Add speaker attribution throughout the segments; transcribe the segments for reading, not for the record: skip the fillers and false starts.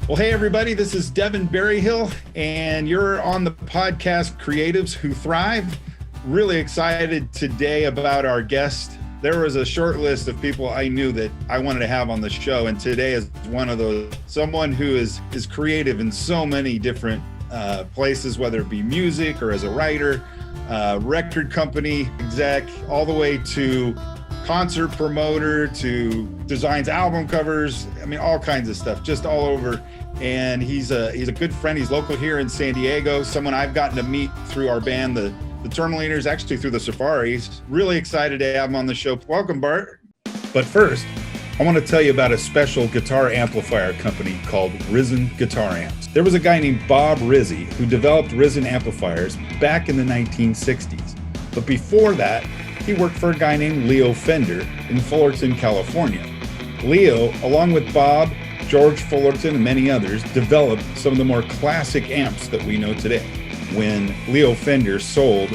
Speaker 1: Well, hey, everybody, this is Devin Berryhill, and you're on the podcast Creatives Who Thrive. Really excited today about our guest. There was a short list of people I knew that I wanted to have on the show, and today is one of those. Someone who is creative in so many different places, whether it be music or as a writer, record company exec, all the way to concert promoter, to designs album covers. I mean, all kinds of stuff, just all over. And he's a good friend. He's local here in San Diego, someone I've gotten to meet through our band, the Termaliners, actually through the Safaris. Really excited to have him on the show. Welcome, Bart. But first, I want to tell you about a special guitar amplifier company called Risson Guitar Amps. There was a guy named Bob Rizzi who developed Risson Amplifiers back in the 1960s. But before that, he worked for a guy named Leo Fender in Fullerton, California. Leo, along with Bob, George Fullerton, and many others, developed some of the more classic amps that we know today. When Leo Fender sold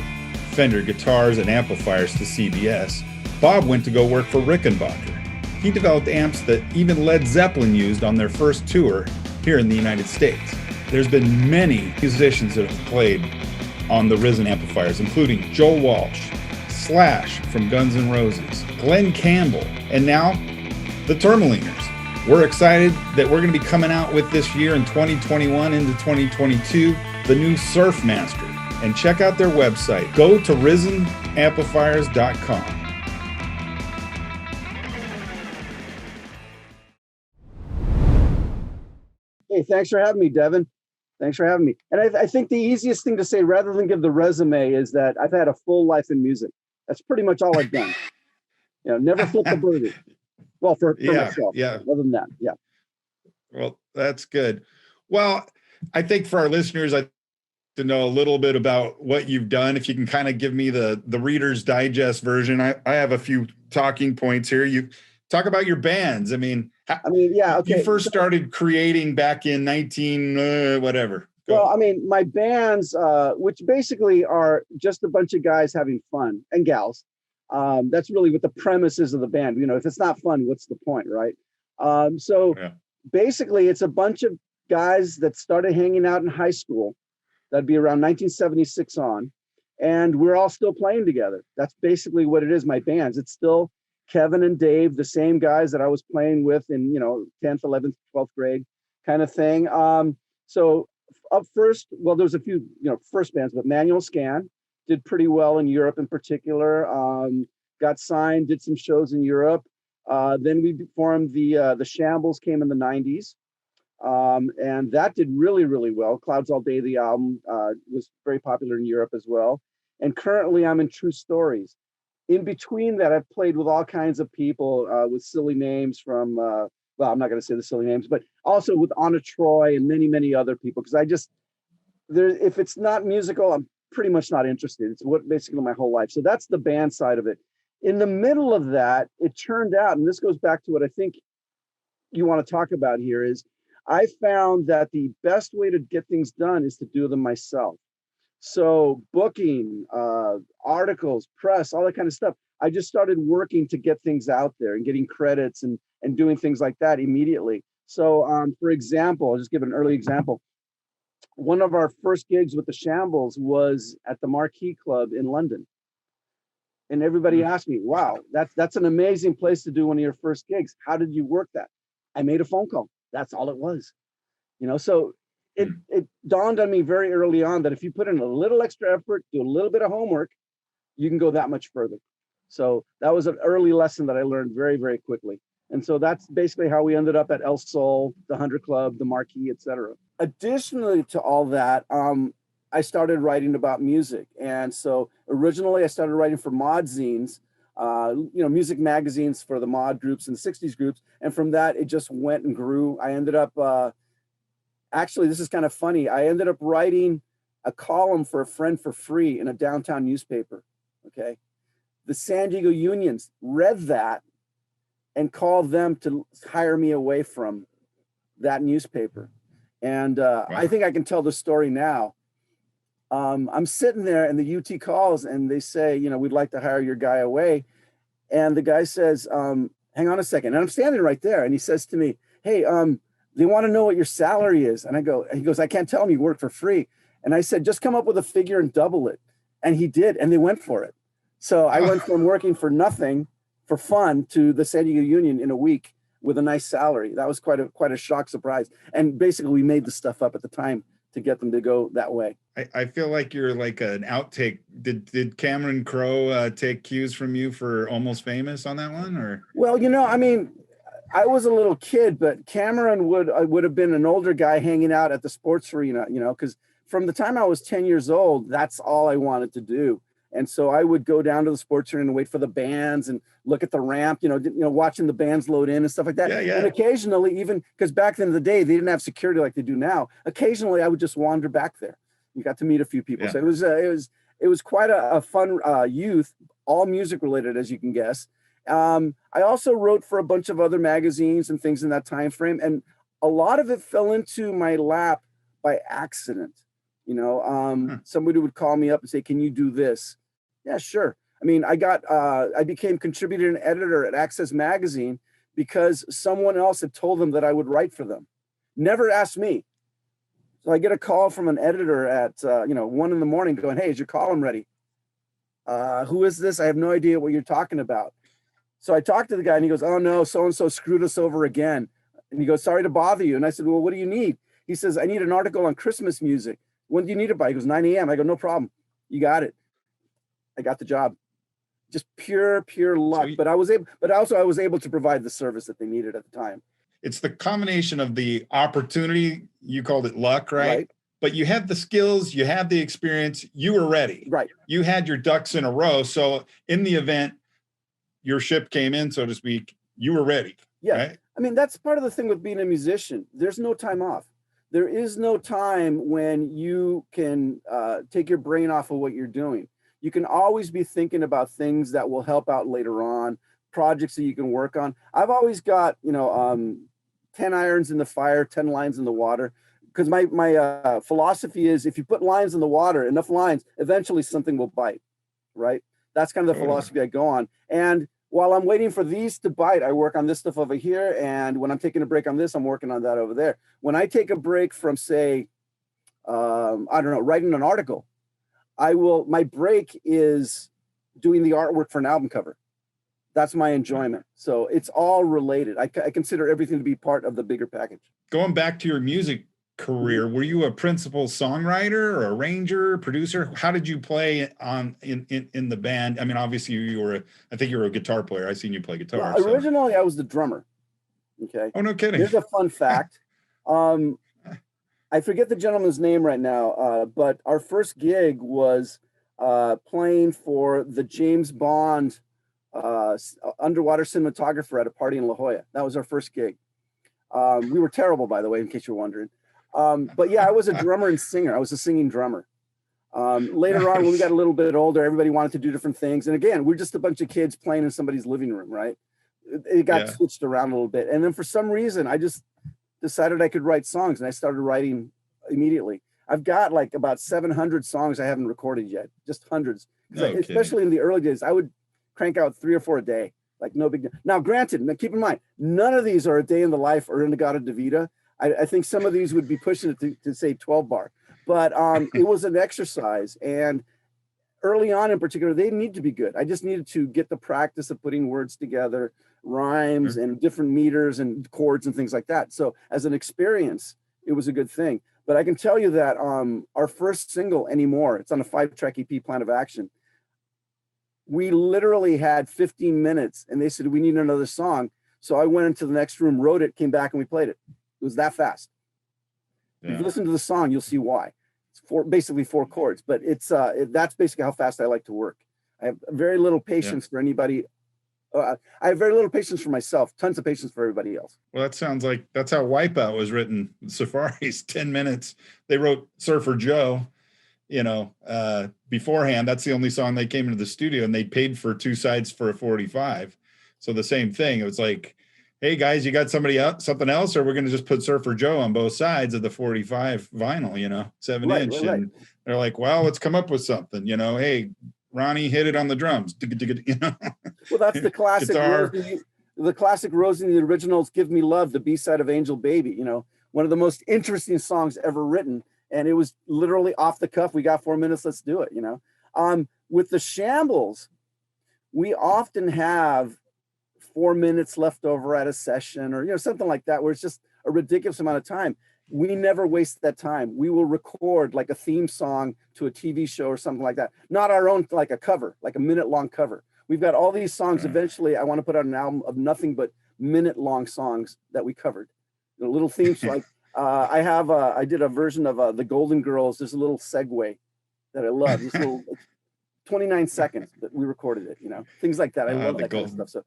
Speaker 1: Fender guitars and amplifiers to CBS, Bob went to go work for Rickenbacker. He developed amps that even Led Zeppelin used on their first tour here in the United States. There's been many musicians that have played on the Risson amplifiers, including Joe Walsh, Slash from Guns N' Roses, Glenn Campbell, and now the Termaliners. We're excited that we're going to be coming out with this year in 2021 into 2022, the new Surfmaster. And check out their website. Go to RissonAmplifiers.com.
Speaker 2: Hey, thanks for having me, Devin. Thanks for having me. And I think the easiest thing to say, rather than give the resume, is that I've had a full life in music. That's pretty much all I've done. Never flipped a birdie. Well, for myself.
Speaker 1: Yeah.
Speaker 2: Other than that, yeah.
Speaker 1: Well, that's good. Well, I think for our listeners, I to know a little bit about what you've done. If you can kind of give me the Reader's Digest version. I have a few talking points here. You talk about your bands.
Speaker 2: Yeah. Okay.
Speaker 1: You first started creating back in 19 whatever. Go.
Speaker 2: Well, my bands, which basically are just a bunch of guys having fun, and gals. That's really what the premise is of the band. If it's not fun, what's the point, right? Basically, it's a bunch of guys that started hanging out in high school. That'd be around 1976 on, and we're all still playing together. That's basically what it is. My bands. It's still Kevin and Dave, the same guys that I was playing with in 10th, 11th, 12th grade, kind of thing. So up first, well, there's a few first bands, but Manual Scan did pretty well in Europe in particular. Got signed, did some shows in Europe. Then we formed the Shambles, came in the 90s. And that did really, really well. Clouds All Day, the album, was very popular in Europe as well. And currently I'm in True Stories. In between that, I've played with all kinds of people with silly names from, well, I'm not going to say the silly names, but also with Anna Troy and many, many other people. Because if it's not musical, I'm pretty much not interested. It's what basically my whole life. So that's the band side of it. In the middle of that, it turned out, and this goes back to what I think you want to talk about here, is I found that the best way to get things done is to do them myself. So booking, articles, press, all that kind of stuff. I just started working to get things out there and getting credits and doing things like that immediately. So for example, I'll just give an early example. One of our first gigs with the Shambles was at the Marquee Club in London. And everybody asked me, wow, that's an amazing place to do one of your first gigs. How did you work that? I made a phone call. That's all it was. So it dawned on me very early on that if you put in a little extra effort, do a little bit of homework, you can go that much further. So that was an early lesson that I learned very, very quickly. And so that's basically how we ended up at El Sol, the 100 Club, the Marquee, etc. Additionally to all that, I started writing about music. And so originally I started writing for mod zines, music magazines for the mod groups and the 60s groups. And from that, it just went and grew. I ended up, actually, this is kind of funny. I ended up writing a column for a friend for free in a downtown newspaper. Okay. The San Diego unions read that and called them to hire me away from that newspaper. And wow. I think I can tell the story now. I'm sitting there and the UT calls and they say, we'd like to hire your guy away. And the guy says, hang on a second. And I'm standing right there. And he says to me, hey, They want to know what your salary is. And he goes, I can't tell them you work for free. And I said, just come up with a figure and double it. And he did, and they went for it. So I went from working for nothing for fun to the San Diego Union in a week with a nice salary. That was quite a shock surprise. And basically we made the stuff up at the time to get them to go that way.
Speaker 1: I feel like you're like an outtake. Did Cameron Crowe take cues from you for Almost Famous on that one? Or
Speaker 2: well, I mean, I was a little kid, but Cameron would have been an older guy hanging out at the sports arena, because from the time I was 10 years old, that's all I wanted to do. And so I would go down to the sports arena and wait for the bands and look at the ramp, watching the bands load in and stuff like that.
Speaker 1: Yeah.
Speaker 2: And occasionally, even because back then in the day, they didn't have security like they do now. Occasionally, I would just wander back there. You got to meet a few people. Yeah. So it was quite a fun youth, all music related, as you can guess. I also wrote for a bunch of other magazines and things in that time frame, and a lot of it fell into my lap by accident. Somebody would call me up and say, "Can you do this?" Yeah, sure. I mean, I became contributor and editor at Access Magazine because someone else had told them that I would write for them. Never asked me. So I get a call from an editor at 1 a.m. going, "Hey, is your column ready?" Who is this? I have no idea what you're talking about. So I talked to the guy and he goes, "Oh no, so-and-so screwed us over again." And he goes, "Sorry to bother you." And I said, "Well, what do you need?" He says, "I need an article on Christmas music." "When do you need it by?" He goes, 9 a.m. I go, "No problem. You got it." I got the job. Just pure luck. But I was able to provide the service that they needed at the time.
Speaker 1: It's the combination of the opportunity, you called it luck, right? But you had the skills, you had the experience, you were ready.
Speaker 2: Right.
Speaker 1: You had your ducks in a row. So in the event your ship came in, so to speak, you were ready.
Speaker 2: Yeah.
Speaker 1: Right?
Speaker 2: I mean, that's part of the thing with being a musician. There's no time off. There is no time when you can take your brain off of what you're doing. You can always be thinking about things that will help out later on, projects that you can work on. I've always got, 10 irons in the fire, 10 lines in the water, because my philosophy is if you put lines in the water, enough lines, eventually something will bite, right? That's kind of the philosophy I go on. And while I'm waiting for these to bite, I work on this stuff over here. And when I'm taking a break on this, I'm working on that over there. When I take a break from, say, writing an article, my break is doing the artwork for an album cover. That's my enjoyment. So it's all related. I consider everything to be part of the bigger package. Going
Speaker 1: back to your music career, were you a principal songwriter or arranger, producer? How did you play in the band? I mean, obviously I think you were a guitar player. I seen you play guitar.
Speaker 2: Well, originally I was the drummer. Okay.
Speaker 1: Oh, no kidding.
Speaker 2: Here's a fun fact. I forget the gentleman's name right now, but our first gig was playing for the James Bond underwater cinematographer at a party in La Jolla. That was our first gig. We were terrible, by the way, in case you're wondering. But yeah, I was a drummer and singer. I was a singing drummer. Later on, when we got a little bit older, everybody wanted to do different things. And again, we're just a bunch of kids playing in somebody's living room, right? It got switched around a little bit. And then for some reason, I just decided I could write songs, and I started writing immediately. I've got like about 700 songs I haven't recorded yet, just hundreds. Especially in the early days, I would crank out 3 or 4 a day, like no big deal. Now, granted, keep in mind, none of these are a day in the life or Inagata Davida. I think some of these would be pushing it to say 12 bar, but it was an exercise. And early on in particular, they need to be good. I just needed to get the practice of putting words together, rhymes and different meters and chords and things like that. So as an experience, it was a good thing. But I can tell you that our first single, Anymore, it's on a 5-track EP, Plan of Action. We literally had 15 minutes and they said, we need another song. So I went into the next room, wrote it, came back and we played it. It was that fast. Yeah. If you listen to the song, you'll see why. It's basically 4 chords, but that's basically how fast I like to work. I have very little patience for anybody. I have very little patience for myself, tons of patience for everybody else.
Speaker 1: Well, that sounds like that's how Wipeout was written. Safari's 10 minutes. They wrote Surfer Joe, beforehand. That's the only song they came into the studio, and they paid for 2 sides for a 45. So the same thing. It was like, hey guys, you got something else, or we're going to just put Surfer Joe on both sides of the 45 vinyl, 7-inch. Right. And they're like, well, let's come up with something, hey, Ronnie hit it on the drums.
Speaker 2: Well, that's the classic. the classic Rosie and the Originals, Give Me Love, the B-side of Angel Baby, you know, one of the most interesting songs ever written. And it was literally off the cuff. We got 4 minutes, let's do it, you know. With the Shambles, we often have 4 minutes left over at a session, or, you know, something like that, where it's just a ridiculous amount of time. We never waste that time. We will record like a theme song to a TV show or something like that. Not our own, like a cover, like a minute-long cover. We've got all these songs. Eventually, I want to put out an album of nothing but minute-long songs that we covered. You know, little themes like I did a version of the Golden Girls. There's a little segue that I love. This little 29 seconds that we recorded it. You know, things like that. I love that kind of stuff. So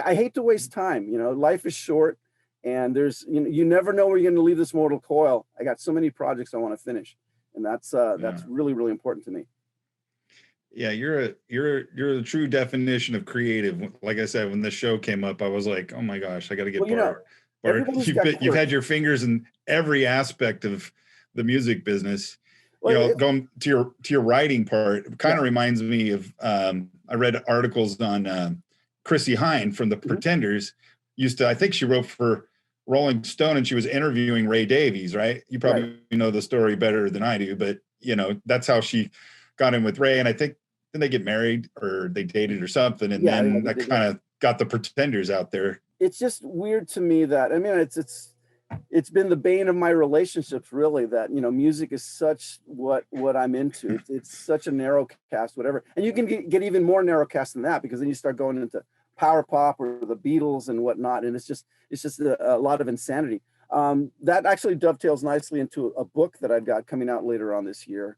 Speaker 2: I hate to waste time. You know, life is short, and there's you never know where you're going to leave this mortal coil. I got so many projects I want to finish, and that's really, really important to me.
Speaker 1: Yeah, you're the true definition of creative. Like I said, when the show came up, I was like, oh my gosh, I got to get Bart. Bart, you've had your fingers in every aspect of the music business. Well, you know, going to your writing part, it kind of reminds me of I read articles on Chrissie Hynde from the Pretenders. I think she wrote for Rolling Stone, and she was interviewing Ray Davies, right? You probably know the story better than I do, but you know, that's how she got in with Ray. And I think then they get married or they dated or something. And then that kind of got the Pretenders out there. It's
Speaker 2: just weird to me that, I mean, it's been the bane of my relationships, really, that, you know, music is such what I'm into. It's such a narrow cast, whatever. And you can get even more narrow cast than that, because then you start going into power pop or the Beatles and whatnot. And it's just a lot of insanity. That actually dovetails nicely into a book that I've got coming out later on this year,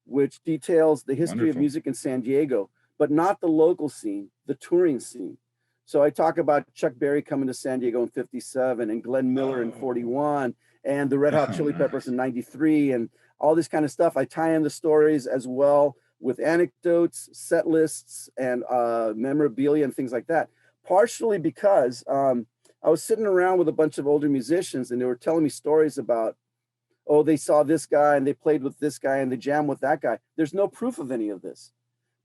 Speaker 2: which details the history of music in San Diego, but not the local scene, the touring scene. So I talk about Chuck Berry coming to San Diego in 57 and Glenn Miller in 41 and the Red Hot Chili Peppers in 93 and all this kind of stuff. I tie in the stories as well with anecdotes, set lists, and memorabilia and things like that. Partially because I was sitting around with a bunch of older musicians and they were telling me stories about, oh, they saw this guy and they played with this guy and they jammed with that guy. There's no proof of any of this.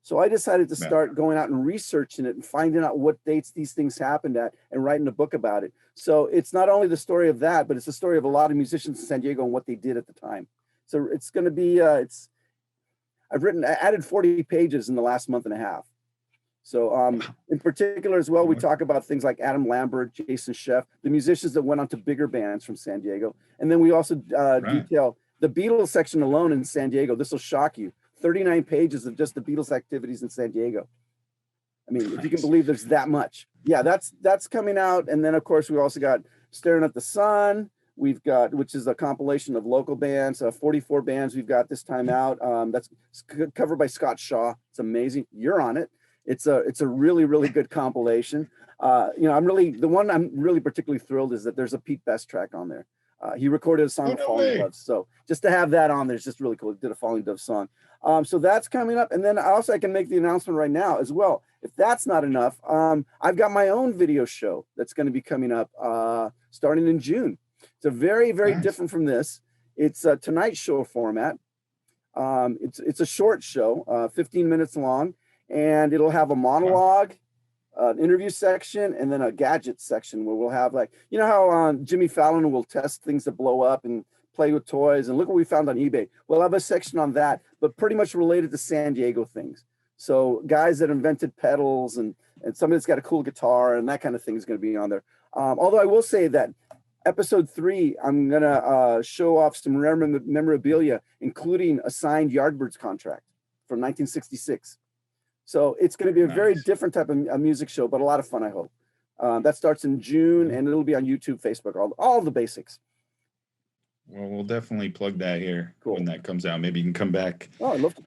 Speaker 2: So I decided to start going out and researching it and finding out what dates these things happened at and writing a book about it. So it's not only the story of that, but it's the story of a lot of musicians in San Diego and what they did at the time. So it's going to be, I added 40 pages in the last month and a half. So in particular as well, we talk about things like Adam Lambert, Jason Sheff, the musicians that went on to bigger bands from San Diego. And then we also detail the Beatles section alone in San Diego. This will shock you. 39 pages of just the Beatles activities in San Diego. I mean, if you can believe there's that much. Yeah, that's coming out. And then of course we also got Staring at the Sun. We've got, which is a compilation of local bands, 44 bands we've got this time out. That's covered by Scott Shaw. It's amazing. You're on it. It's a really, really good compilation. You know, the one I'm really particularly thrilled is that there's a Pete Best track on there. He recorded a song, Falling Doves. So just to have that on there is just really cool. He did a Falling Dove song. So that's coming up. And then I can make the announcement right now as well. If that's not enough, I've got my own video show that's going to be coming up starting in June. It's a very, very different from this. It's a Tonight Show format. It's a short show, 15 minutes long, and it'll have a monologue, an interview section, and then a gadget section where we'll have, like, you know how Jimmy Fallon will test things that blow up and play with toys and look what we found on eBay. We'll have a section on that, but pretty much related to San Diego things. So guys that invented pedals and somebody that's got a cool guitar and that kind of thing is going to be on there. Although I will say that episode 3, I'm going to show off some memorabilia, including a signed Yardbirds contract from 1966. So it's going to be a very different type of music show, but a lot of fun, I hope. That starts in June, and it'll be on YouTube, Facebook, all the basics.
Speaker 1: Well, we'll definitely plug that here when that comes out. Maybe you can come back.
Speaker 2: Oh, I'd love to.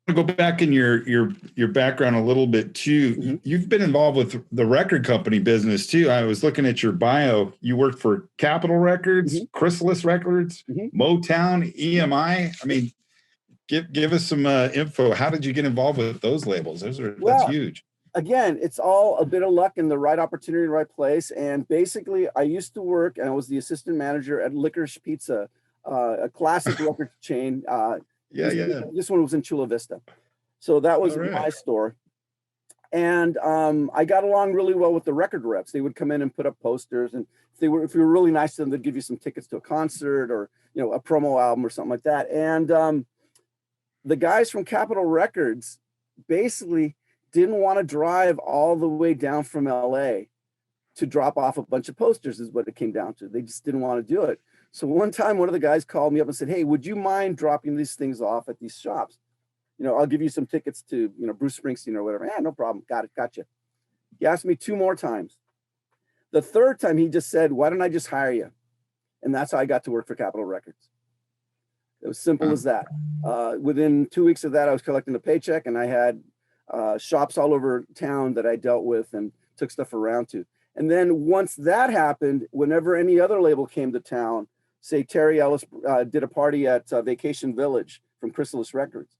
Speaker 1: I go back in your background a little bit too. Mm-hmm. You've been involved with the record company business too. I was looking at your bio. You worked for Capitol Records, Chrysalis Records, Motown, EMI. I mean, give us some info. How did you get involved with those labels? That's huge.
Speaker 2: Again, it's all a bit of luck and the right opportunity, right place. And basically, I used to work, and I was the assistant manager at Licorice Pizza, a classic record chain. This one was in Chula Vista. So that was my store. And I got along really well with the record reps. They would come in and put up posters, and if you were really nice to them, they'd give you some tickets to a concert or, you know, a promo album or something like that. And the guys from Capitol Records basically didn't want to drive all the way down from LA to drop off a bunch of posters, is what it came down to. They just didn't want to do it. So one time, one of the guys called me up and said, "Hey, would you mind dropping these things off at these shops? You know, I'll give you some tickets to, you know, Bruce Springsteen or whatever." "Yeah, no problem. Got it. Gotcha." He asked me 2 more times. The third time he just said, "Why don't I just hire you?" And that's how I got to work for Capitol Records. It was simple as that. Within 2 weeks of that, I was collecting a paycheck, and I had shops all over town that I dealt with and took stuff around to. And then once that happened, whenever any other label came to town, say Terry Ellis did a party at Vacation Village from Chrysalis Records,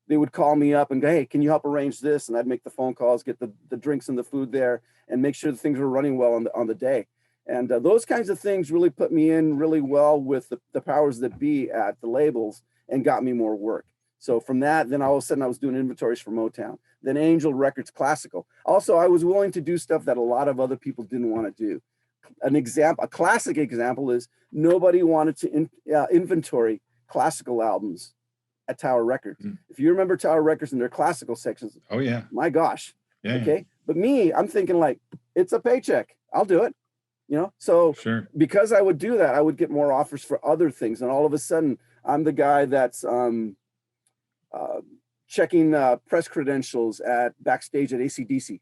Speaker 2: they would call me up and go, "Hey, can you help arrange this?" And I'd make the phone calls, get the drinks and the food there, and make sure that things were running well on the day. And those kinds of things really put me in really well with the powers that be at the labels and got me more work. So from that, then all of a sudden I was doing inventories for Motown, then Angel Records Classical. Also, I was willing to do stuff that a lot of other people didn't want to do. A classic example is nobody wanted to inventory classical albums at Tower Records. If you remember Tower Records and their classical sections,
Speaker 1: oh yeah,
Speaker 2: my gosh.
Speaker 1: Yeah.
Speaker 2: Okay. But me, I'm thinking like, it's a paycheck. I'll do it. You know, so
Speaker 1: sure.
Speaker 2: Because I would do that, I would get more offers for other things. And all of a sudden, I'm the guy that's checking press credentials at backstage at AC/DC.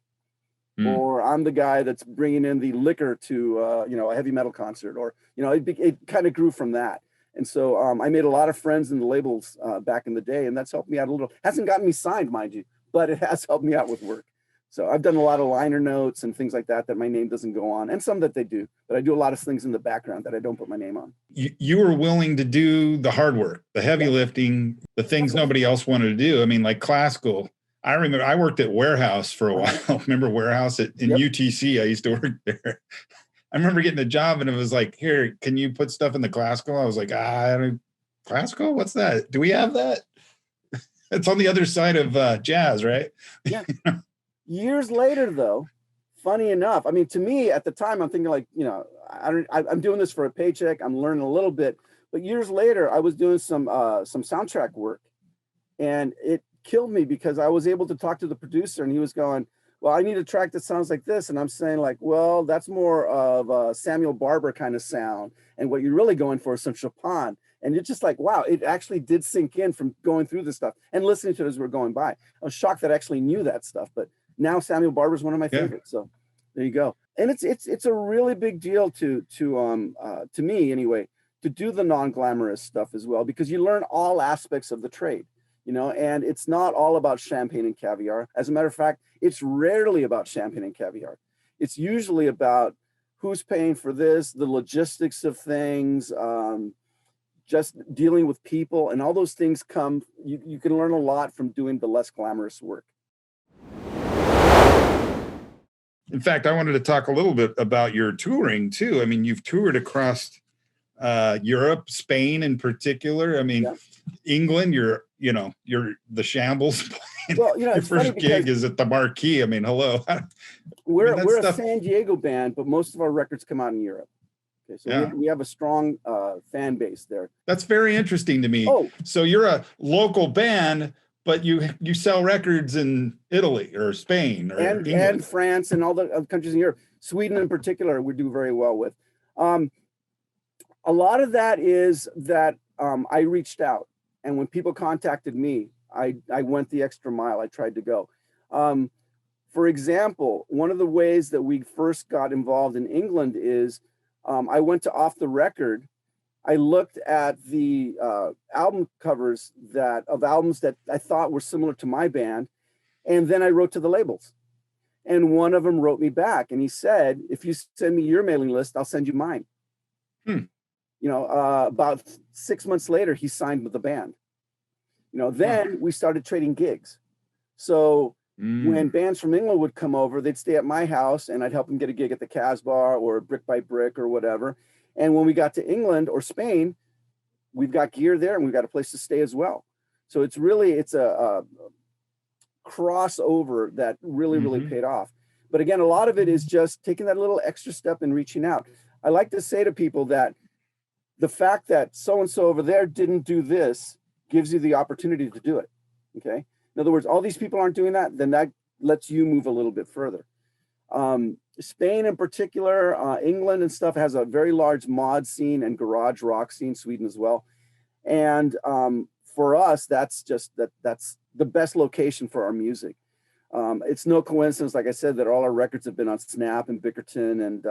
Speaker 2: Or I'm the guy that's bringing in the liquor to, you know, a heavy metal concert, or, you know, it kind of grew from that. And so I made a lot of friends in the labels back in the day, and that's helped me out a little. Hasn't gotten me signed, mind you, but it has helped me out with work. So I've done a lot of liner notes and things like that my name doesn't go on, and some that they do, but I do a lot of things in the background that I don't put my name on.
Speaker 1: You were willing to do the hard work, the heavy lifting, the things nobody else wanted to do. I mean, like classical. I remember I worked at Warehouse for a while. Remember Warehouse in UTC? I used to work there. I remember getting a job and it was like, "Here, can you put stuff in the classical?" I was like, classical? What's that? Do we have that? It's on the other side of jazz, right?
Speaker 2: Yeah. Years later, though, funny enough, I mean, to me at the time, I'm thinking like, you know, I'm doing this for a paycheck. I'm learning a little bit. But years later, I was doing some soundtrack work, and it killed me because I was able to talk to the producer, and he was going, "Well, I need a track that sounds like this." And I'm saying like, "Well, that's more of a Samuel Barber kind of sound. And what you're really going for is some Chopin." And you're just like, wow, it actually did sink in from going through this stuff and listening to it as we're going by. I was shocked that I actually knew that stuff, but now Samuel Barber is one of my favorites. So there you go. And it's a really big deal to me anyway, to do the non-glamorous stuff as well, because you learn all aspects of the trade, you know, and it's not all about champagne and caviar. As a matter of fact, it's rarely about champagne and caviar. It's usually about who's paying for this, the logistics of things, just dealing with people, and all those things come, you can learn a lot from doing the less glamorous work.
Speaker 1: In fact, I wanted to talk a little bit about your touring too. I mean, you've toured across Europe, Spain in particular. I mean, England, you're the Shambles.
Speaker 2: Well, you know,
Speaker 1: your first gig is at the Marquee. I mean, hello.
Speaker 2: We're a San Diego band, but most of our records come out in Europe. Okay, so we have a strong fan base there.
Speaker 1: That's very interesting to me.
Speaker 2: Oh,
Speaker 1: so you're a local band, but you sell records in Italy or Spain or England.
Speaker 2: And France and all the other countries in Europe. Sweden in particular, we do very well with. A lot of that is that I reached out, and when people contacted me, I went the extra mile. I tried to go. For example, one of the ways that we first got involved in England is I went to Off the Record. I looked at the album covers of albums that I thought were similar to my band, and then I wrote to the labels. And one of them wrote me back, and he said, "If you send me your mailing list, I'll send you mine." You know, about 6 months later, he signed with the band. You know, then we started trading gigs. So when bands from England would come over, they'd stay at my house, and I'd help them get a gig at the Casbah or Brick by Brick or whatever. And when we got to England or Spain, we've got gear there, and we've got a place to stay as well. So it's a crossover that really paid off. But again, a lot of it is just taking that little extra step and reaching out. I like to say to people that the fact that so-and-so over there didn't do this gives you the opportunity to do it, okay? In other words, all these people aren't doing that, then that lets you move a little bit further. Spain in particular, England and stuff has a very large mod scene and garage rock scene, Sweden as well. And for us, that's the best location for our music. It's no coincidence, like I said, that all our records have been on Snap and Bickerton and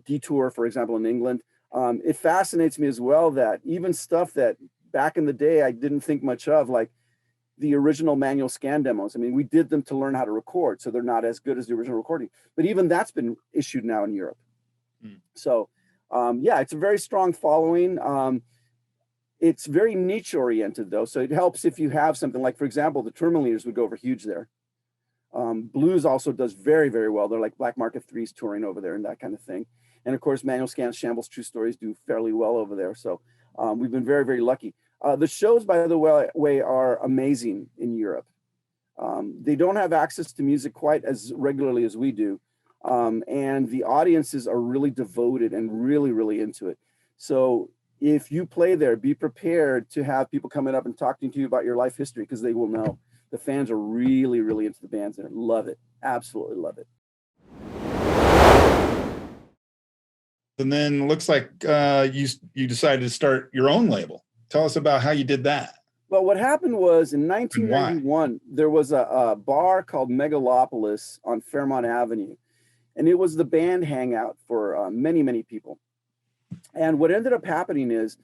Speaker 2: Detour, for example, in England. It fascinates me as well that even stuff that back in the day I didn't think much of, like the original manual scan demos. I mean, we did them to learn how to record, so they're not as good as the original recording. But even that's been issued now in Europe. So, yeah, it's a very strong following. It's very niche oriented though, so it helps if you have something like, for example, the Tourmaline Leaders would go over huge there. Blues also does very, very well. They're like Black Market 3's touring over there and that kind of thing. And of course, Manual Scans, Shambles, True Stories do fairly well over there. So we've been very, very lucky. The shows, by the way, are amazing in Europe. They don't have access to music quite as regularly as we do. And the audiences are really devoted and really, really into it. So if you play there, be prepared to have people coming up and talking to you about your life history, because they will know. The fans are really, really into the bands there. Love it. Absolutely love it.
Speaker 1: And then looks like you decided to start your own label. Tell us about how you did that.
Speaker 2: Well, what happened was in 1991, there was a bar called Megalopolis on Fairmont Avenue. And it was the band hangout for many, many people. And what ended up happening is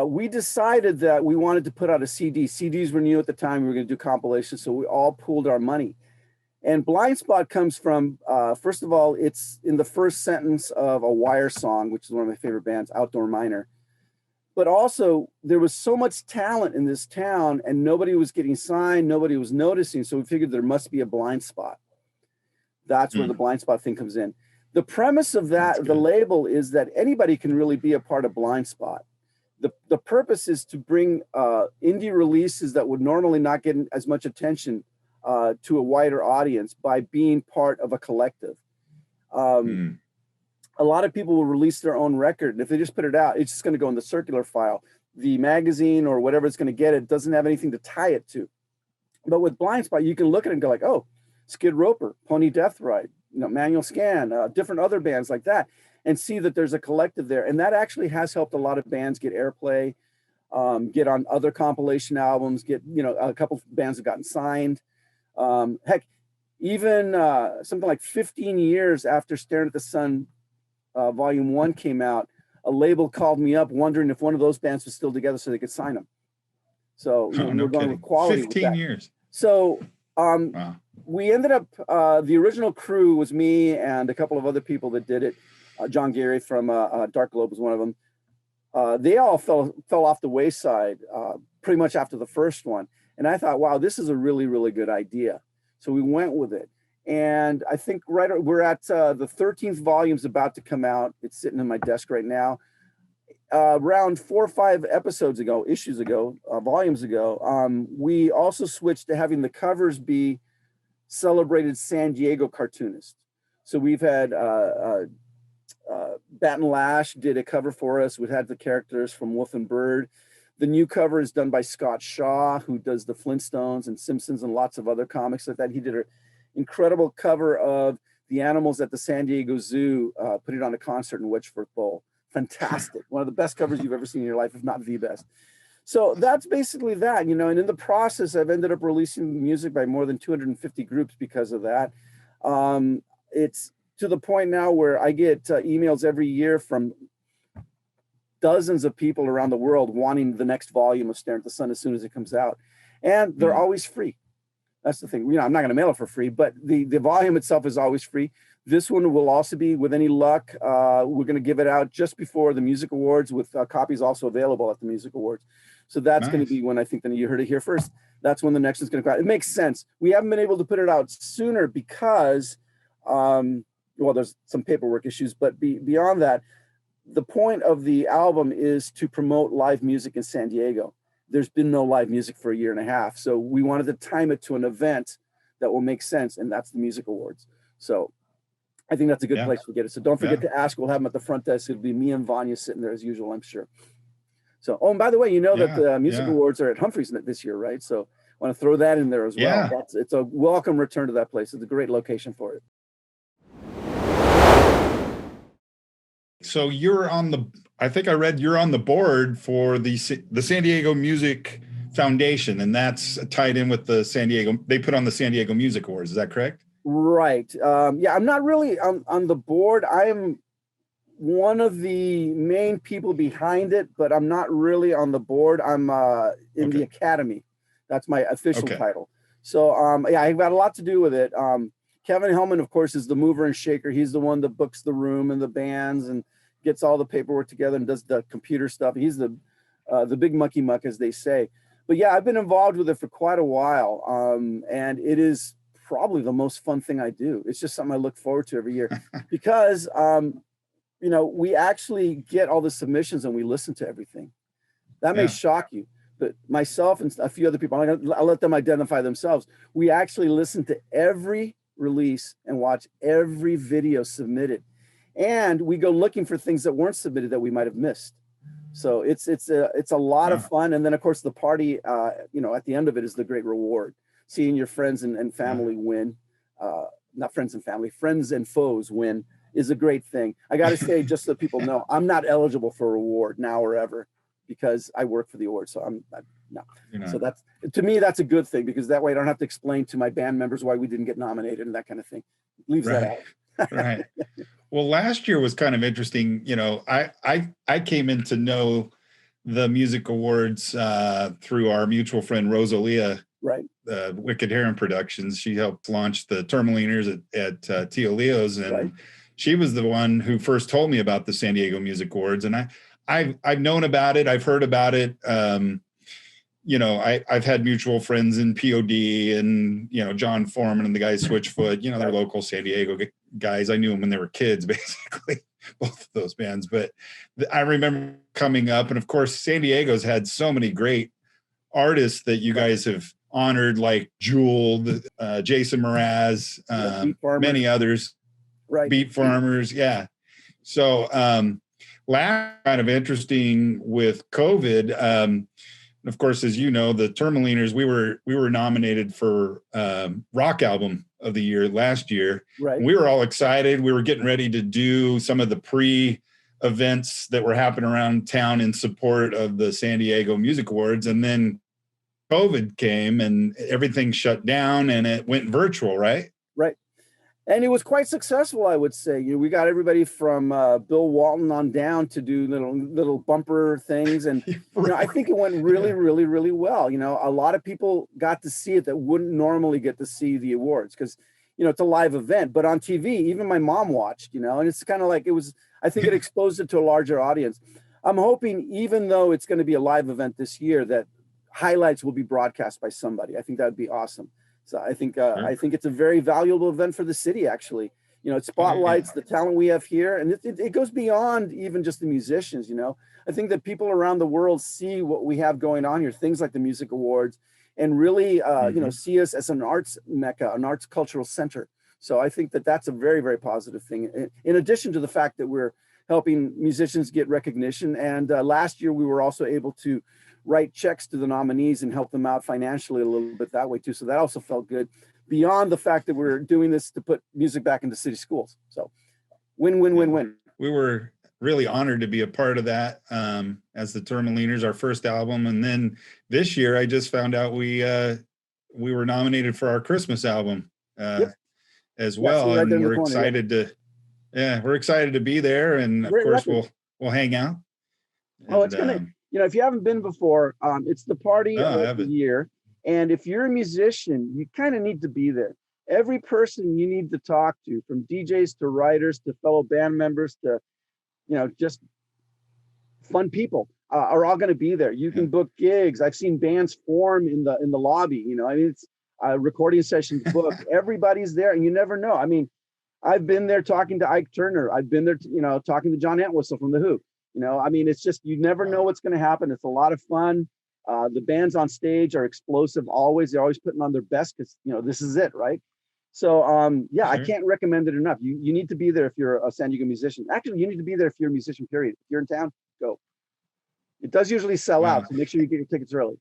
Speaker 2: we decided that we wanted to put out a CD. CDs were new at the time. We were going to do compilations. So we all pooled our money. And Blind Spot comes from, first of all, it's in the first sentence of a Wire song, which is one of my favorite bands, Outdoor Miner. But also, there was so much talent in this town and nobody was getting signed. Nobody was noticing. So we figured there must be a blind spot. That's where the Blind Spot thing comes in. The premise of that, the label, is that anybody can really be a part of Blind Spot. The purpose is to bring indie releases that would normally not get as much attention to a wider audience by being part of a collective. A lot of people will release their own record, and if they just put it out, it's just going to go in the circular file. The magazine or whatever it's going to get, it doesn't have anything to tie it to. But with Blind Spot, you can look at it and go like, oh, Skid Roper, Pony Death Ride, Manual Scan, different other bands like that, and see that there's a collective there. And that actually has helped a lot of bands get airplay, get on other compilation albums, get, a couple of bands have gotten signed. Heck, even something like 15 years after Staring at the Sun Volume 1 came out, a label called me up wondering if one of those bands was still together so they could sign them. So we're going with quality.
Speaker 1: 15 years.
Speaker 2: So
Speaker 1: wow.
Speaker 2: We ended up, the original crew was me and a couple of other people that did it. John Gary from Dark Globe was one of them. They all fell off the wayside pretty much after the first one. And I thought, wow, this is a really, really good idea. So we went with it. And I think we're at the 13th volume's about to come out. It's sitting in my desk right now. Around 4 or 5 volumes ago, we also switched to having the covers be celebrated San Diego cartoonists. So we've had Bat and Lash did a cover for us. We've had the characters from Wolf and Bird. The new cover is done by Scott Shaw, who does the Flintstones and Simpsons and lots of other comics like that. He did an incredible cover of the animals at the San Diego Zoo, put it on a concert in Wedgeforth Bowl. Fantastic. One of the best covers you've ever seen in your life, if not the best. So that's basically that, and in the process, I've ended up releasing music by more than 250 groups because of that. It's to the point now where I get emails every year from dozens of people around the world wanting the next volume of Staring at the Sun as soon as it comes out. And they're always free. That's the thing. I'm not going to mail it for free, but the volume itself is always free. This one will also be, with any luck, we're going to give it out just before the Music Awards, with copies also available at the Music Awards. So that's going to be when I think that you heard it here first. That's when the next one's going to come out. It makes sense. We haven't been able to put it out sooner because, there's some paperwork issues, but beyond that, the point of the album is to promote live music in San Diego. there's been no live music for a year and a half. So we wanted to time it to an event that will make sense, and that's the Music Awards. So I think that's a good place to get it. So don't forget to ask. We'll have them at the front desk. It'll be me and Vanya sitting there as usual, I'm sure. So, oh, and by the way, you know that the Music Awards are at Humphreys this year, right? So I want to throw that in there as well. It's a welcome return to that place. It's a great location for it.
Speaker 1: So I think I read you're on the board for the San Diego Music Foundation, and that's tied in with they put on the San Diego Music Awards. Is that correct?
Speaker 2: Right. Yeah, I'm not really on the board. I'm one of the main people behind it, but I'm not really on the board. I'm in the academy. That's my official title. So yeah, I've got a lot to do with it. Kevin Hellman, of course, is the mover and shaker. He's the one that books the room and the bands and gets all the paperwork together and does the computer stuff. He's the big mucky muck, as they say. But yeah, I've been involved with it for quite a while, and it is probably the most fun thing I do. It's just something I look forward to every year because we actually get all the submissions and we listen to everything. That may shock you, but myself and a few other people, I'll let them identify themselves. We actually listen to every release and watch every video submitted, and we go looking for things that weren't submitted that we might have missed. So it's a lot of fun. And then of course the party, at the end of it is the great reward. Seeing your friends and family win, not friends and family, friends and foes win is a great thing. I got to say, just so people know, I'm not eligible for a reward now or ever because I work for the award. So I'm no. So that's, to me, that's a good thing because that way I don't have to explain to my band members why we didn't get nominated and that kind of thing. Leaves that out.
Speaker 1: Right. Well, last year was kind of interesting. I came in to know the music awards through our mutual friend Rosalia,
Speaker 2: right?
Speaker 1: Wicked Heron Productions. She helped launch the Termaliners at Tio Leo's, and she was the one who first told me about the San Diego Music Awards. And I've known about it. I've heard about it. I've had mutual friends in POD and, John Foreman and the guys Switchfoot, they're local San Diego guys. I knew them when they were kids, basically, both of those bands. But I remember coming up, and of course, San Diego's had so many great artists that you guys have honored, like Jewel, Jason Mraz, many others, Beat Farmers. Yeah. So last kind of interesting with COVID, of course, as you know, the Termaliners, we were nominated for Rock Album of the Year last year.
Speaker 2: Right.
Speaker 1: We were all excited. We were getting ready to do some of the pre-events that were happening around town in support of the San Diego Music Awards. And then COVID came and everything shut down and it went virtual, right?
Speaker 2: Right. And it was quite successful, I would say. We got everybody from Bill Walton on down to do little bumper things. And I think it went really, really, really well. A lot of people got to see it that wouldn't normally get to see the awards because, it's a live event. But on TV, even my mom watched, and it's kind of like I think it exposed it to a larger audience. I'm hoping, even though it's going to be a live event this year, that highlights will be broadcast by somebody. I think that would be awesome. So I think it's a very valuable event for the city, actually. It spotlights the talent we have here, and it goes beyond even just the musicians. I think that people around the world see what we have going on here, things like the Music Awards, and really, see us as an arts mecca, an arts cultural center. So I think that that's a very, very positive thing. In addition to the fact that we're helping musicians get recognition, and last year we were also able to write checks to the nominees and help them out financially a little bit that way too. So that also felt good, beyond the fact that we're doing this to put music back into city schools. So win, win, win, win.
Speaker 1: We were really honored to be a part of that as the Termaliners, our first album. And then this year, I just found out we were nominated for our Christmas album as well.
Speaker 2: Right,
Speaker 1: and we're excited we're excited to be there. And of course, we'll hang out.
Speaker 2: It's gonna. If you haven't been before, it's the party of the year. And if you're a musician, you kind of need to be there. Every person you need to talk to, from DJs to writers to fellow band members to, just fun people, are all going to be there. You can book gigs. I've seen bands form in the lobby. It's recording sessions booked. Everybody's there, and you never know. I've been there talking to Ike Turner. I've been there, talking to John Entwistle from The Who. It's just, you never know what's going to happen. It's a lot of fun. The bands on stage are explosive always. They're always putting on their best because, you know, this is it, right? So, yeah, I can't recommend it enough. You need to be there if you're a San Diego musician. Actually, you need to be there if you're a musician, period. If you're in town, go. It does usually sell out, so make sure you get your tickets early.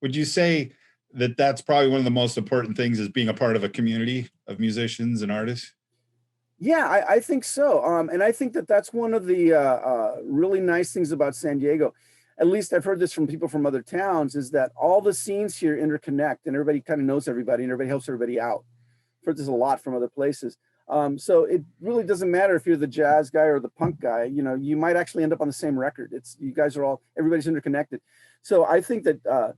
Speaker 1: Would you say that that's probably one of the most important things, is being a part of a community of musicians and artists?
Speaker 2: Yeah, I think so. And I think that that's one of the really nice things about San Diego. At least I've heard this from people from other towns, is that all the scenes here interconnect and everybody kind of knows everybody and everybody helps everybody out. I've heard this a lot from other places. So it really doesn't matter if you're the jazz guy or the punk guy, you know, you might actually end up on the same record. You guys are all, everybody's interconnected. So I think that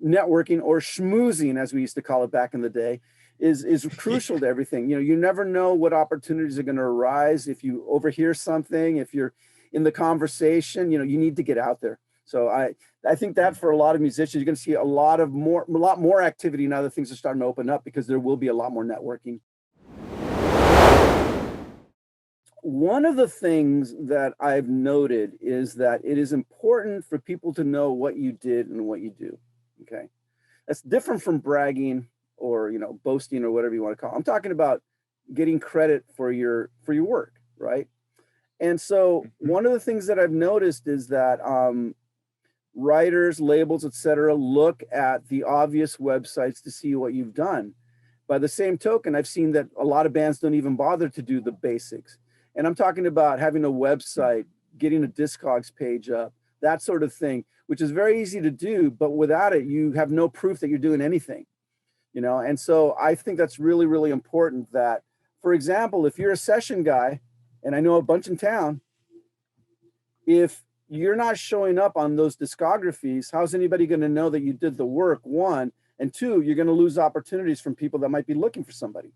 Speaker 2: networking, or schmoozing, as we used to call it back in the day, is crucial to everything. You know, you never know what opportunities are going to arise. If you overhear something, if you're in the conversation, you know, you need to get out there. So I think that for a lot of musicians, you're going to see a lot more activity now that things are starting to open up, because there will be a lot more networking. One of the things that I've noted is that it is important for people to know what you did and what you do. Okay, that's different from bragging or, you know, boasting or whatever you want to call it. I'm talking about getting credit for your work, right? And so one of the things that I've noticed is that writers, labels, etc., look at the obvious websites to see what you've done. By the same token, I've seen that a lot of bands don't even bother to do the basics. And I'm talking about having a website, getting a Discogs page up, that sort of thing, which is very easy to do, but without it, you have no proof that you're doing anything, you know? And so I think that's really, really important that, for example, if you're a session guy, and I know a bunch in town, if you're not showing up on those discographies, how's anybody going to know that you did the work, one? And two, you're going to lose opportunities from people that might be looking for somebody.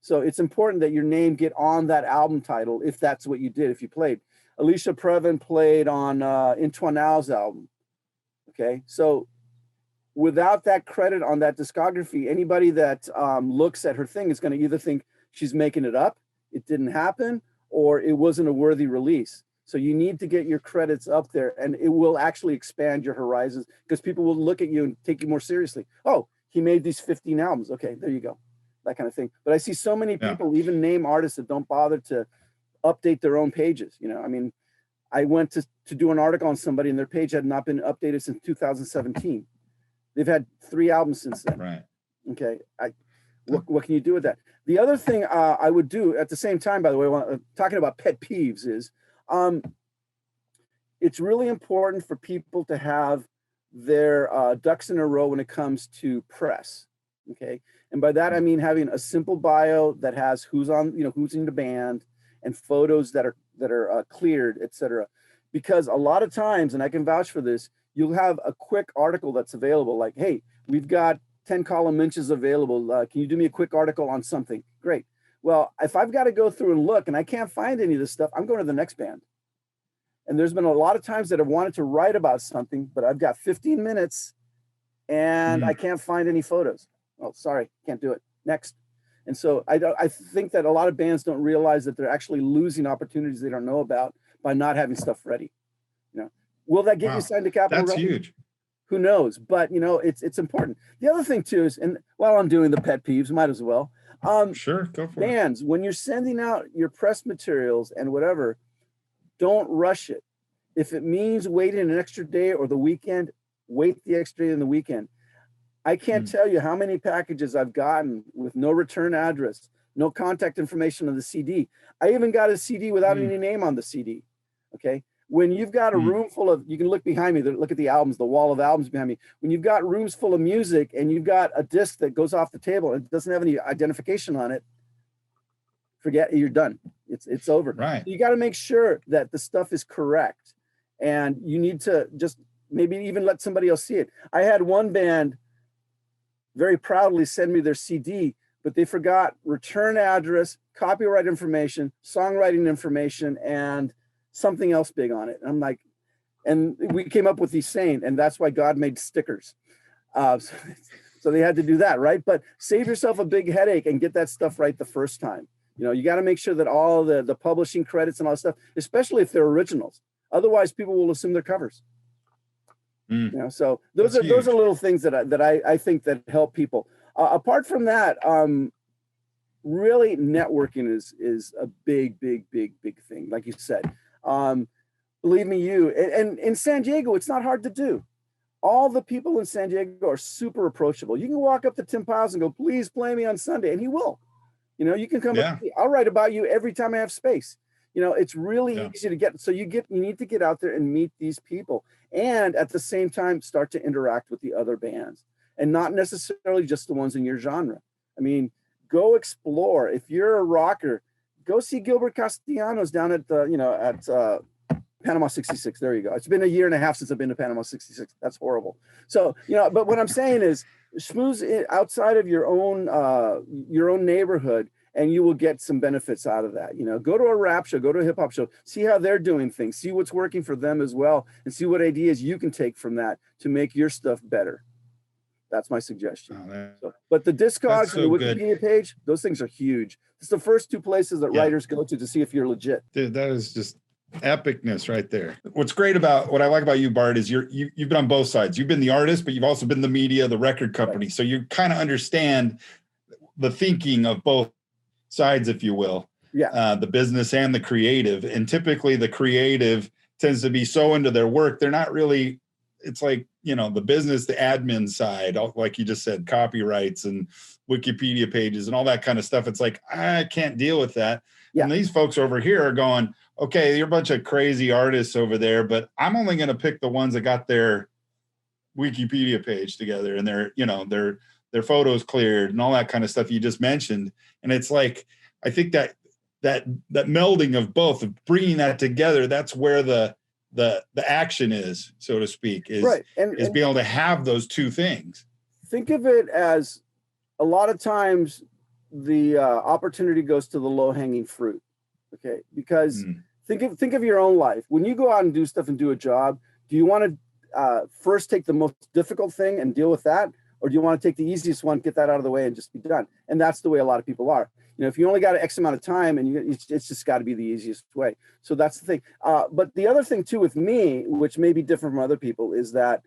Speaker 2: So it's important that your name get on that album title, if that's what you did, if you played. Alicia Previn played on Intoinal's album. Okay, so without that credit on that discography, anybody that looks at her thing is going to either think she's making it up, it didn't happen, or it wasn't a worthy release. So you need to get your credits up there, and it will actually expand your horizons, because people will look at you and take you more seriously. Oh, he made these 15 albums. Okay, there you go. That kind of thing. But I see so many people even name artists that don't bother to update their own pages. You know, I mean, I went to do an article on somebody and their page had not been updated since 2017. They've had 3 albums since then.
Speaker 1: Right.
Speaker 2: Okay. What can you do with that? The other thing I would do at the same time, by the way, talking about pet peeves, is it's really important for people to have their ducks in a row when it comes to press. Okay. And by that, I mean having a simple bio that has who's on, you know, who's in the band, and photos that are cleared, etc. Because a lot of times, and I can vouch for this, you'll have a quick article that's available, like, hey, we've got 10 column inches available. Can you do me a quick article on something? Great. Well, if I've got to go through and look and I can't find any of this stuff, I'm going to the next band. And there's been a lot of times that I've wanted to write about something, but I've got 15 minutes and I can't find any photos. Oh, sorry, can't do it. Next. And so I think that a lot of bands don't realize that they're actually losing opportunities they don't know about by not having stuff ready. You know, will that get you signed to Capitol?
Speaker 1: That's huge.
Speaker 2: Who knows? But you know, it's important. The other thing too is, and while I'm doing the pet peeves, might as well.
Speaker 1: Sure, go for
Speaker 2: bands, when you're sending out your press materials and whatever, don't rush it. If it means waiting an extra day or the weekend, wait the extra day in the weekend. I can't tell you how many packages I've gotten with no return address, no contact information on the CD. I even got a CD without any name on the CD. Okay. When you've got a room full of, you can look behind me, look at the albums, the wall of albums behind me. When you've got rooms full of music and you've got a disc that goes off the table and doesn't have any identification on it, forget it, you're done. It's over.
Speaker 1: Right.
Speaker 2: You got to make sure that the stuff is correct, and you need to just maybe even let somebody else see it. I had one band very proudly send me their CD, but they forgot return address, copyright information, songwriting information, and something else big on it. And I'm like, and we came up with these saying, and that's why God made stickers. So they had to do that, right? But save yourself a big headache and get that stuff right the first time. You know, you got to make sure that all the publishing credits and all that stuff, especially if they're originals. Otherwise, people will assume they're covers. You know, so those are little things that I think that help people. Apart from that, really networking is a big thing. Like you said, believe me, and in San Diego, it's not hard to do. All the people in San Diego are super approachable. You can walk up to Tim Piles and go, please play me on Sunday, and he will. You know, you can come up to me. I'll write about you every time I have space. You know, it's really easy to get. So you need to get out there and meet these people, and at the same time start to interact with the other bands, and not necessarily just the ones in your genre. I mean, go explore. If you're a rocker, go see Gilbert Castellanos down at at Panama 66. There you go. It's been a year and a half since I've been to Panama 66. That's horrible. So, you know, but what I'm saying is schmooze outside of your own neighborhood, and you will get some benefits out of that. You know, go to a rap show, go to a hip hop show, see how they're doing things, see what's working for them as well, and see what ideas you can take from that to make your stuff better. That's my suggestion. But the Discogs and the Wikipedia page, those things are huge. It's the first two places that writers go to see if you're legit.
Speaker 1: Dude, that is just epicness right there. What I like about you, Bart, is you've been on both sides. You've been the artist, but you've also been the media, the record company. Right. So you kind of understand the thinking of both sides, if you will. Yeah. The business and the creative. And typically the creative tends to be so into their work, they're not really, it's like, you know, the business, the admin side, like you just said, copyrights and Wikipedia pages and all that kind of stuff. It's like, I can't deal with that. Yeah. And these folks over here are going, okay, you're a bunch of crazy artists over there, but I'm only going to pick the ones that got their Wikipedia page together and their photos cleared and all that kind of stuff you just mentioned. And it's like, I think that melding of both, of bringing that together, that's where the action is, so to speak, is being able to have those two things.
Speaker 2: Think of it as a lot of times the opportunity goes to the low-hanging fruit. Okay, because think of your own life. When you go out and do stuff and do a job, do you want to first take the most difficult thing and deal with that, or do you want to take the easiest one, get that out of the way, and just be done? And that's the way a lot of people are. You know, if you only got an X amount of time, and it's just got to be the easiest way. So that's the thing. But the other thing too with me, which may be different from other people, is that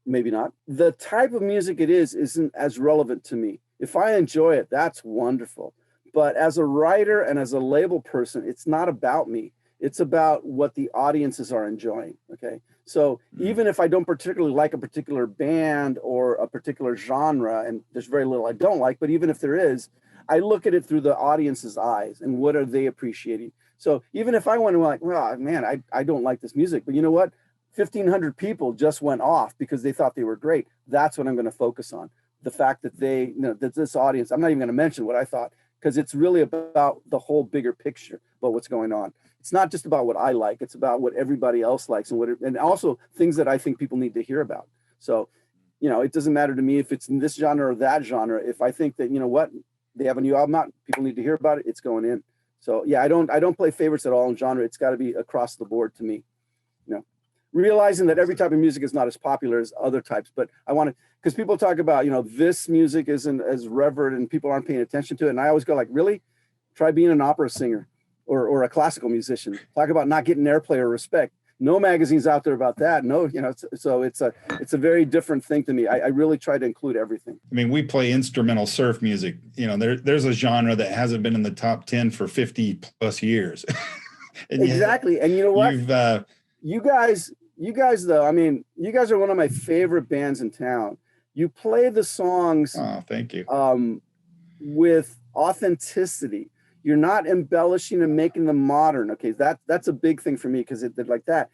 Speaker 2: maybe not. The type of music it isn't as relevant to me. If I enjoy it, that's wonderful. But as a writer and as a label person, it's not about me. It's about what the audiences are enjoying. Okay. So even if I don't particularly like a particular band or a particular genre, and there's very little I don't like, but even if there is, I look at it through the audience's eyes and what are they appreciating. So even if I went and like, well, man, I don't like this music, but you know what? 1,500 people just went off because they thought they were great. That's what I'm going to focus on. The fact that that this audience, I'm not even going to mention what I thought, because it's really about the whole bigger picture about what's going on. It's not just about what I like, it's about what everybody else likes and also things that I think people need to hear about. So, you know, it doesn't matter to me if it's in this genre or that genre. If I think that, you know what, they have a new album out, people need to hear about it, it's going in. So yeah, I don't play favorites at all in genre. It's got to be across the board to me. You know, realizing that every type of music is not as popular as other types, but I want to, because people talk about, you know, this music isn't as revered and people aren't paying attention to it. And I always go like, really? Try being an opera singer or a classical musician. Talk about not getting airplay or respect. No magazines out there about that. No, you know, so it's a very different thing to me. I really try to include everything.
Speaker 1: I mean, we play instrumental surf music. You know, there's a genre that hasn't been in the top 10 for 50 plus years. And
Speaker 2: exactly. And you know what? You guys though, I mean, you guys are one of my favorite bands in town. You play the songs
Speaker 1: Oh, thank you.
Speaker 2: with authenticity. You're not embellishing and making them modern. Okay, that's a big thing for me because they're like that.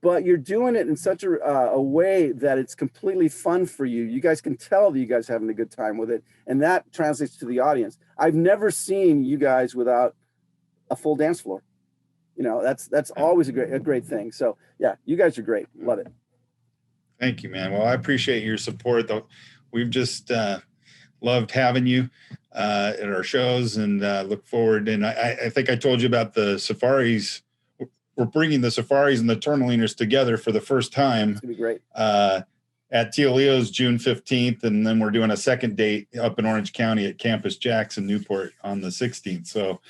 Speaker 2: But you're doing it in such a way that it's completely fun for you. You guys can tell that you guys are having a good time with it, and that translates to the audience. I've never seen you guys without a full dance floor. You know, that's always a great thing. So yeah, you guys are great. Love it.
Speaker 1: Thank you, man. Well, I appreciate your support, though. We've just loved having you at our shows, and look forward. And I think I told you about the safaris. We're bringing the safaris and the tourmaliners together for the first time.
Speaker 2: It's gonna be great.
Speaker 1: At Teoleo's June 15th, and then we're doing a second date up in Orange County at Campus Jackson, Newport on the 16th. So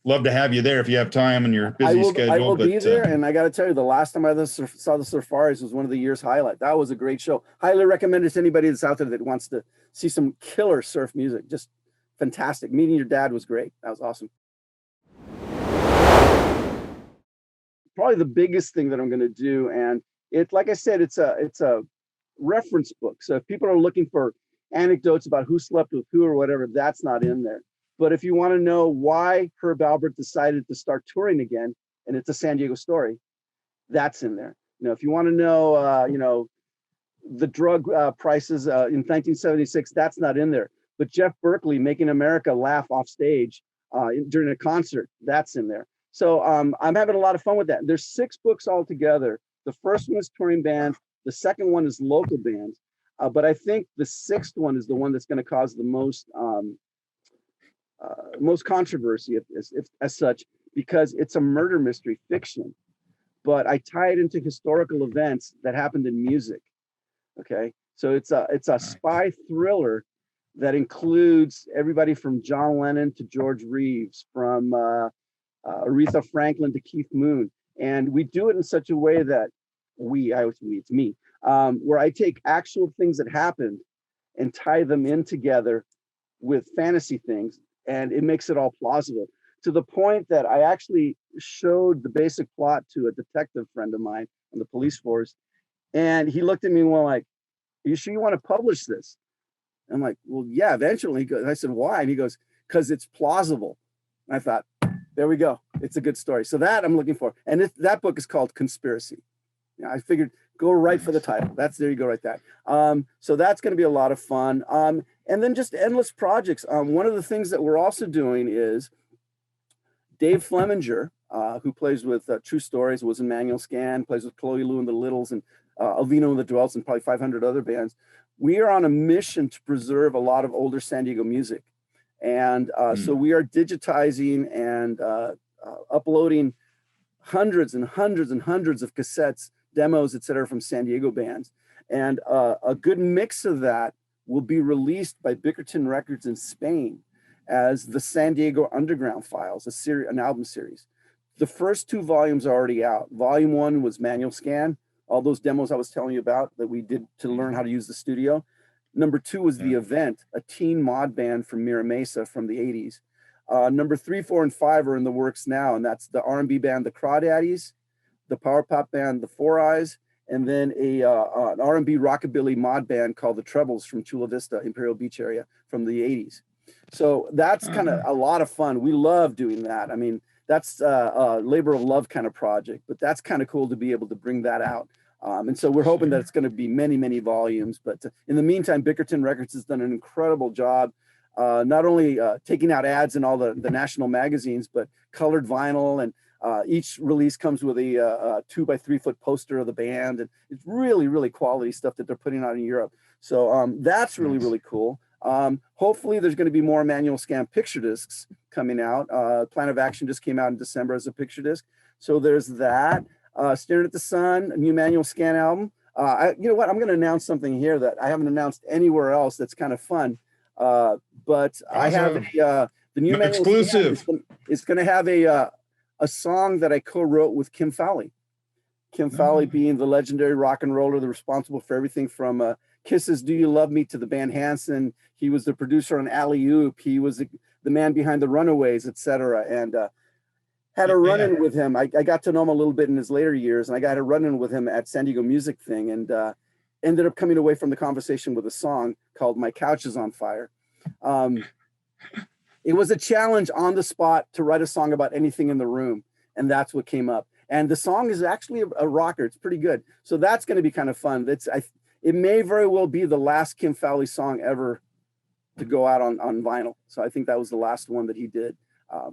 Speaker 1: love to have you there if you have time and your busy schedule.
Speaker 2: I will be there, and I got to tell you, the last time I saw the safaris was one of the year's highlight. That was a great show. Highly recommend it to anybody that's out there that wants to see some killer surf music. Just fantastic. Meeting your dad was great. That was awesome. Probably the biggest thing that I'm going to do, and it, like I said, it's a reference book. So if people are looking for anecdotes about who slept with who or whatever, that's not in there. But if you want to know why Herb Alpert decided to start touring again, and it's a San Diego story, that's in there. You know, if you want to know, the drug prices in 1976, that's not in there. But Jeff Berkeley making America laugh off stage during a concert, that's in there. So I'm having a lot of fun with that. There's 6 books altogether. The first one is touring bands. The second one is local bands. But I think the 6th one is the one that's going to cause the most controversy as such, because it's a murder mystery fiction. But I tie it into historical events that happened in music. Okay, so it's a spy thriller that includes everybody from John Lennon to George Reeves, from Aretha Franklin to Keith Moon. And we do it in such a way that it's me, where I take actual things that happened and tie them in together with fantasy things, and it makes it all plausible, to the point that I actually showed the basic plot to a detective friend of mine on the police force, and he looked at me and went like, "Are you sure you want to publish this?" I'm like, "Well, yeah, eventually." I said, "Why?" And he goes, "Because it's plausible." And I thought, there we go. It's a good story. So that I'm looking for. And that book is called Conspiracy. I figured go right for the title. There you go, right there. So that's going to be a lot of fun. And then just endless projects. One of the things that we're also doing is Dave Fleminger, who plays with True Stories, was in Manual Scan, plays with Chloe Lou and the Littles, and Alvino and the Dwells, and probably 500 other bands. We are on a mission to preserve a lot of older San Diego music. And so we are digitizing and uploading hundreds and hundreds and hundreds of cassettes, demos, et cetera, from San Diego bands. And a good mix of that will be released by Bickerton Records in Spain as the San Diego Underground Files, an album series. The first 2 volumes are already out. Volume 1 was Manual Scan, all those demos I was telling you about that we did to learn how to use the studio. Number 2 was The Event, a teen mod band from Mira Mesa from the 80s. Number 3, 4, and 5 are in the works now, and that's the R&B band, the Crawdaddies, the power pop band, the Four Eyes, and then an R&B rockabilly mod band called the Trebles from Chula Vista, Imperial Beach area from the 80s. So that's kind of a lot of fun. We love doing that. I mean, that's a labor of love kind of project, but that's kind of cool to be able to bring that out. And so we're hoping that it's going to be many, many volumes. But in the meantime, Bickerton Records has done an incredible job, not only taking out ads in all the national magazines, but colored vinyl. And each release comes with a 2 by 3 foot poster of the band. And it's really, really quality stuff that they're putting out in Europe. So that's really, really cool. Hopefully there's going to be more Manual Scan picture discs coming out. Plan of Action just came out in December as a picture disc. So there's that. Staring at the Sun, a new Manual Scan album. You know what? I'm going to announce something here that I haven't announced anywhere else. That's kind of fun. But awesome. I have the new Manual
Speaker 1: exclusive.
Speaker 2: Scan is going to have a song that I co-wrote with Kim Fowley. Kim Fowley being the legendary rock and roller, the responsible for everything from Kiss's "Do You Love Me" to the band Hanson. He was the producer on Alley Oop. He was the man behind the Runaways, etc. And had a
Speaker 1: Yeah.
Speaker 2: run-in with him. I got to know him a little bit in his later years, and I got a run-in with him at San Diego Music Thing, and ended up coming away from the conversation with a song called "My Couch Is on Fire." Um, it was a challenge on the spot to write a song about anything in the room, and that's what came up. And the song is actually a rocker. It's pretty good. So that's going to be kind of fun. It may very well be the last Kim Fowley song ever to go out on vinyl. So I think that was the last one that he did.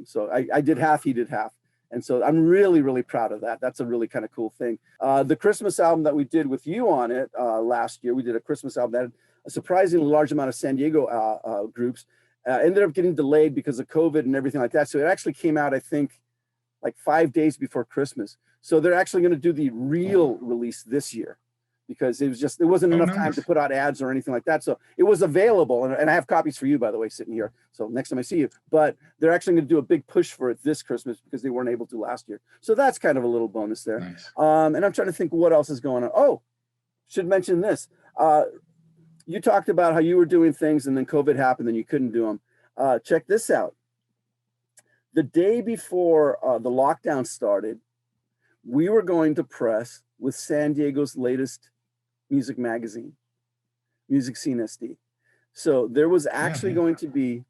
Speaker 2: So I did half, he did half. And so I'm really, really proud of that. That's a really kind of cool thing. The Christmas album that we did with you on it last year, we did a Christmas album that had a surprisingly large amount of San Diego groups. Ended up getting delayed because of COVID and everything like that. So it actually came out, I think, like 5 days before Christmas. So they're actually going to do the real release this year, because there wasn't enough time to put out ads or anything like that. So it was available. And I have copies for you, by the way, sitting here. So next time I see you, but they're actually going to do a big push for it this Christmas because they weren't able to last year. So that's kind of a little bonus there.
Speaker 1: Nice.
Speaker 2: And I'm trying to think what else is going on. Oh, should mention this. You talked about how you were doing things and then COVID happened and you couldn't do them. Check this out. The day before the lockdown started, we were going to press with San Diego's latest music magazine, Music Scene SD. So there was actually going to be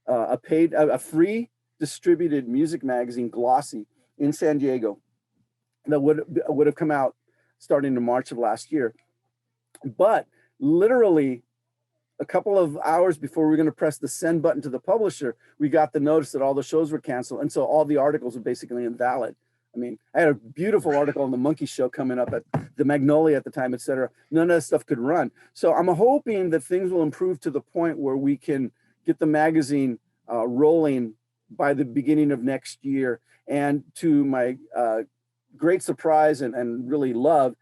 Speaker 2: a free distributed music magazine, glossy, in San Diego that would have come out starting in March of last year. But literally a couple of hours before we were going to press the send button to the publisher, we got the notice that all the shows were canceled. And so all the articles were basically invalid. I mean, I had a beautiful article on the Monkey Show coming up at the Magnolia at the time, et cetera. None of that stuff could run. So I'm hoping that things will improve to the point where we can get the magazine rolling by the beginning of next year. And to my great surprise and really love,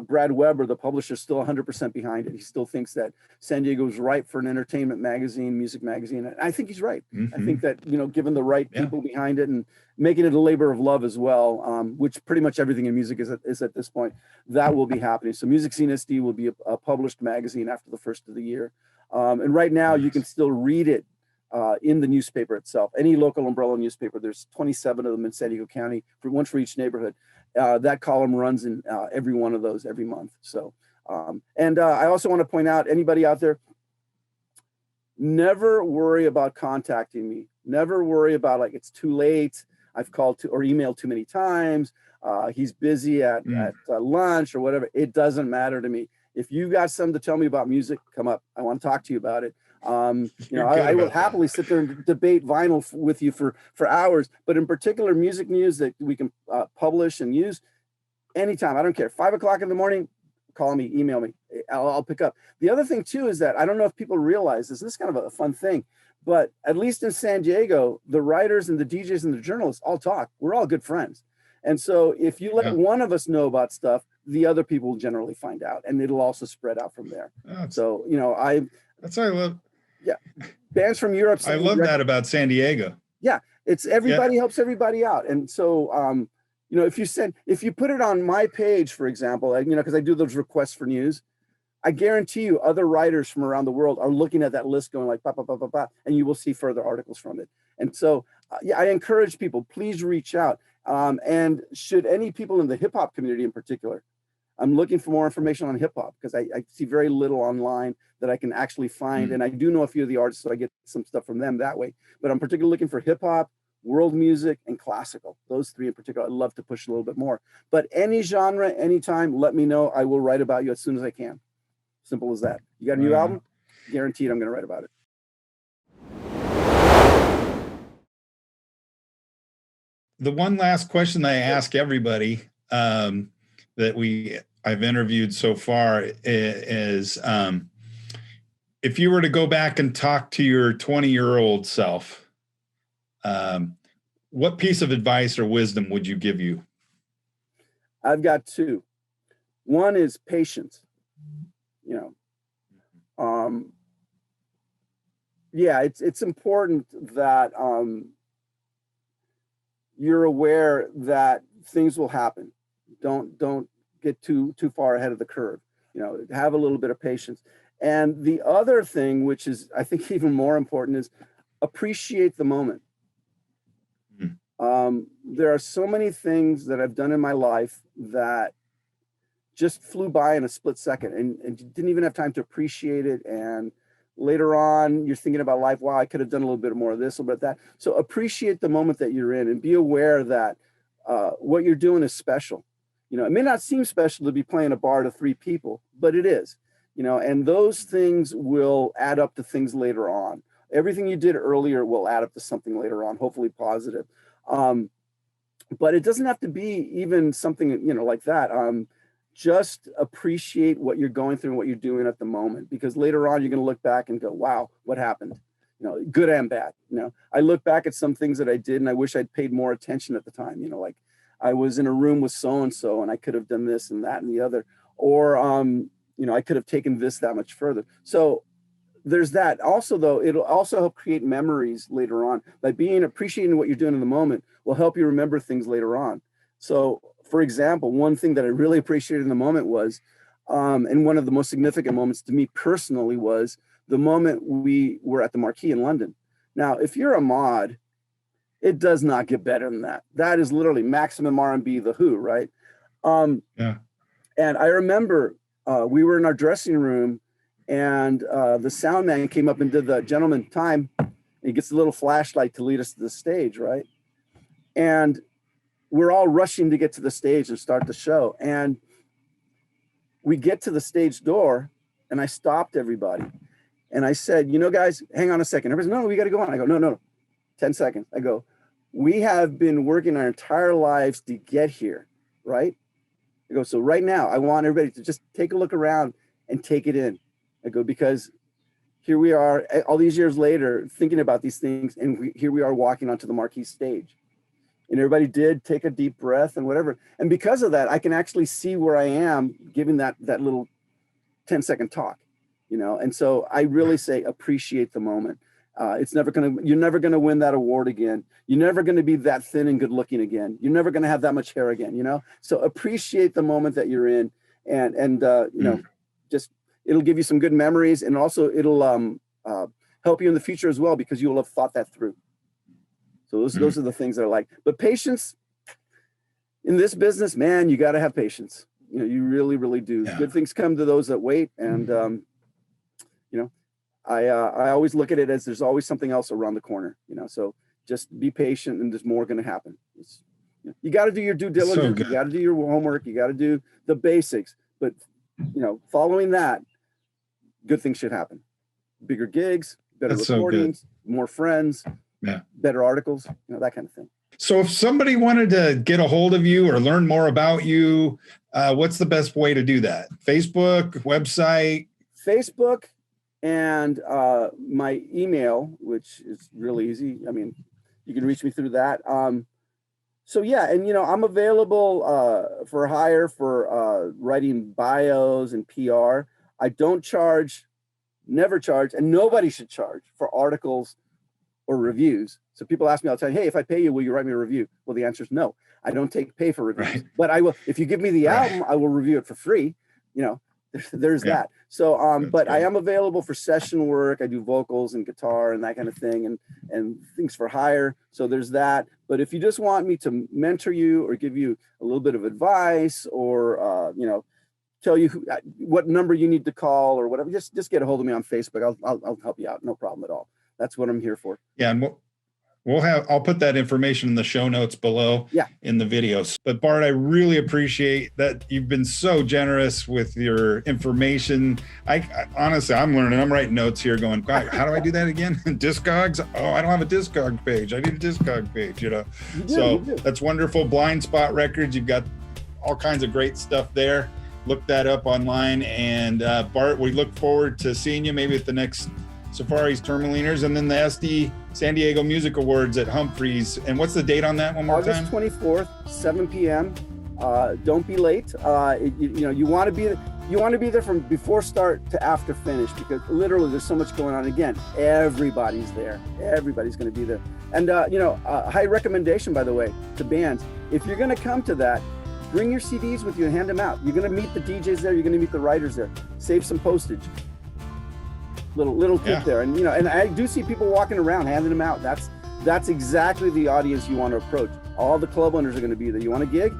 Speaker 2: Brad Weber, the publisher, is still 100% behind it. He still thinks that San Diego is ripe for an entertainment magazine, music magazine. And I think he's right.
Speaker 1: Mm-hmm.
Speaker 2: I think that, given the right people behind it and making it a labor of love as well, which pretty much everything in music is at this point, that will be happening. So Music Scene SD will be a published magazine after the first of the year. And right now you can still read it in the newspaper itself. Any local umbrella newspaper, there's 27 of them in San Diego County, one for each neighborhood. That column runs in every one of those every month. So, I also want to point out, anybody out there, never worry about contacting me. Never worry about like, it's too late, I've called or emailed too many times, he's busy at lunch or whatever. It doesn't matter to me. If you got something to tell me about music, come up. I want to talk to you about it. I will happily sit there and debate vinyl with you for hours, but in particular music news that we can publish and use anytime. I don't care. 5 o'clock in the morning, call me, email me. I'll pick up. The other thing too is that I don't know if people realize this is kind of a fun thing, but at least in San Diego, the writers and the DJs and the journalists all talk. We're all good friends. And so if you let one of us know about stuff, the other people will generally find out, and it'll also spread out from there.
Speaker 1: That's what I love.
Speaker 2: Yeah, bands from Europe.
Speaker 1: I love that about San Diego.
Speaker 2: Yeah, it's everybody helps everybody out, and so if you put it on my page, for example, because I do those requests for news, I guarantee you other writers from around the world are looking at that list, going like, bah, bah, bah, bah, bah, and you will see further articles from it. And so, I encourage people, please reach out. And should any people in the hip hop community in particular, I'm looking for more information on hip hop because I see very little online that I can actually find. And I do know a few of the artists, so I get some stuff from them that way. But I'm particularly looking for hip hop, world music, and classical. Those three in particular, I'd love to push a little bit more. But any genre, anytime, let me know. I will write about you as soon as I can. Simple as that. You got a new album? Guaranteed I'm going to write about it.
Speaker 1: The one last question that I ask everybody that I've interviewed so far is if you were to go back and talk to your 20-year-old self, what piece of advice or wisdom would you give you?
Speaker 2: I've got two. One is patience. It's important that you're aware that things will happen. Don't get too far ahead of the curve. Have a little bit of patience. And the other thing, which is I think even more important, is appreciate the moment. There are so many things that I've done in my life that just flew by in a split second, and you didn't even have time to appreciate it. And later on, you're thinking about life. Wow, I could have done a little bit more of this, a little bit of that. So appreciate the moment that you're in, and be aware that what you're doing is special. You know, it may not seem special to be playing a bar to 3 people, but it is. You know, and those things will add up to things later on. Everything you did earlier will add up to something later on, hopefully positive. But it doesn't have to be even something, you know, like that. Just appreciate what you're going through and what you're doing at the moment, because later on you're going to look back and go, wow, what happened? You know, good and bad. You know, I look back at some things that I did and I wish I'd paid more attention at the time. You know, like I was in a room with so-and-so and I could have done this and that and the other, or, you know, I could have taken this that much further. So there's that. Also, though, it'll also help create memories later on. By appreciating what you're doing in the moment will help you remember things later on. So, for example, one thing that I really appreciated in the moment was, and one of the most significant moments to me personally was the moment we were at the Marquee in London. Now, if you're a mod, it does not get better than that. That is literally maximum R&B, The Who, right?
Speaker 1: Yeah.
Speaker 2: And I remember we were in our dressing room, and the sound man came up and did the gentleman time. And he gets a little flashlight to lead us to the stage, right? And we're all rushing to get to the stage and start the show. And we get to the stage door, and I stopped everybody. And I said, you know, guys, hang on a second. Everybody's, no, we got to go on. I go, no, 10 seconds. I go, we have been working our entire lives to get here, right? I go, so right now, I want everybody to just take a look around and take it in. I go, because here we are all these years later thinking about these things, and here we are walking onto the Marquee stage. And everybody did take a deep breath and whatever. And because of that, I can actually see where I am giving that little 10-second talk, you know? And so I really say, appreciate the moment. You're never going to win that award again. You're never going to be that thin and good looking again. You're never going to have that much hair again, you know? So appreciate the moment that you're in, and you know, just, it'll give you some good memories, and also it'll help you in the future as well, because you will have thought that through. So those are the things that I like. But patience in this business, man, you got to have patience. You know, you really, really do. Yeah. Good things come to those that wait. And, you know, I always look at it as there's always something else around the corner, you know, so just be patient and there's more going to happen. You got to do your due diligence. You got to do your homework. You got to do the basics. But, you know, following that, good things should happen. Bigger gigs, better recordings, more friends. Yeah. Better articles, you know, that kind of thing.
Speaker 1: So if somebody wanted to get a hold of you or learn more about you, what's the best way to do that? Facebook, website?
Speaker 2: Facebook, and my email, which is really easy. I mean, you can reach me through that. So yeah, and you know, I'm available for hire for writing bios and PR. I don't charge, never charge, and nobody should charge for articles or reviews. So people ask me all the time, hey, if I pay you, will you write me a review? Well, the answer is no. I don't take pay for reviews, right. But I will, if you give me the album, I will review it for free. You know, there's that. So, but I am available for session work. I do vocals and guitar and that kind of thing, and things for hire. So there's that. But if you just want me to mentor you or give you a little bit of advice, or, you know, tell you what number you need to call or whatever, just get a hold of me on Facebook. I'll help you out. No problem at all. That's what I'm here for.
Speaker 1: Yeah. And I'll put that information in the show notes below in the videos. But Bart, I really appreciate that you've been so generous with your information. I honestly, I'm learning, I'm writing notes here going, God, how do I do that again? Discogs? Oh, I don't have a Discog page. I need a Discog page, you know? So that's wonderful. Blind Spot Records. You've got all kinds of great stuff there. Look that up online. And Bart, we look forward to seeing you maybe at the next Safari's Tourmaliners, and then the SD San Diego Music Awards at Humphreys. And what's the date on that one more time?
Speaker 2: August 24th, 7 p.m. Don't be late. You know, you want to be there from before start to after finish, because literally there's so much going on. Again, everybody's there. Everybody's going to be there. And you know, high recommendation, by the way, to bands. If you're going to come to that, bring your CDs with you and hand them out. You're going to meet the DJs there. You're going to meet the writers there. Save some postage. Little tip there. And you know, and I do see people walking around handing them out. That's That's exactly the audience you want to approach. All the club owners are going to be there. You want a gig?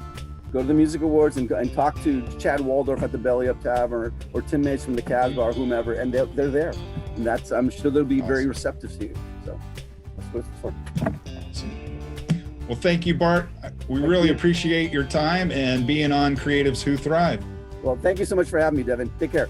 Speaker 2: Go to the music awards and talk to Chad Waldorf at the Belly Up Tavern or Tim Mace from the Cavs Bar, whomever, and they're there. And I'm sure they'll be very receptive to you. So that's what it's for.
Speaker 1: Awesome. Well, thank you, Bart. We really appreciate your time and being on Creatives Who Thrive.
Speaker 2: Well, thank you so much for having me, Devin. Take care.